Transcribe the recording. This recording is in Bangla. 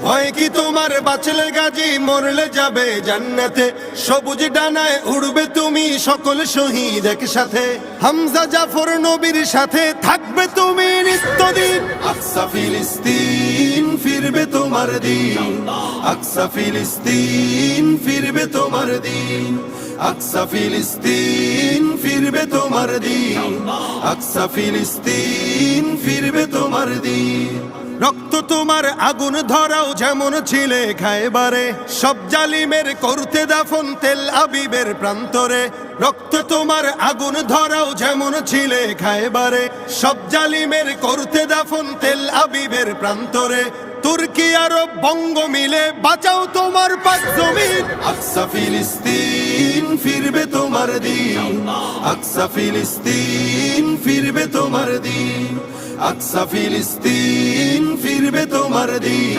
ভয় কি তোমার, বাঁচলে গাজী মরলে যাবে জান্নাতে। সবুজ ডানায় উড়বে তুমি সকল শহীদ একসাথে। হামজা জাফর নবীর সাথে থাকবে তুমি নিত্যদিন। আকসা ফিলিস্তিন ফিরবে তোমার দিন, আকসা ফিলিস্তিন ফিরবে তোমার দিন, আকসা ফিলিস্তিন ফিরবে তোমার দিন, আকসা ফিলিস্তিন ফিরবে তোমার দিন। রক্ত তোমার আগুন ধরাও যেমন ছিলে খায়বারে, সব জালিমের করতে দাফন তেল আবিবের প্রান্তরে। রক্ত তোমার আগুন ধরাও যেমন ছিলে খায়বারে, সব জালিমের করতে দাফন তেল আবিবের প্রান্তরে। তুর্কি আরব বঙ্গ মিলে বাঁচাও তোমার পাক জমিন। আকসা ফিলিস্তিন ফিরবে তোমার দিন, আকসা ফিলিস্তিন ফিরবে তোমার দিন, আকসা ফিলিস্তিন ফিরবে তোমার দিন।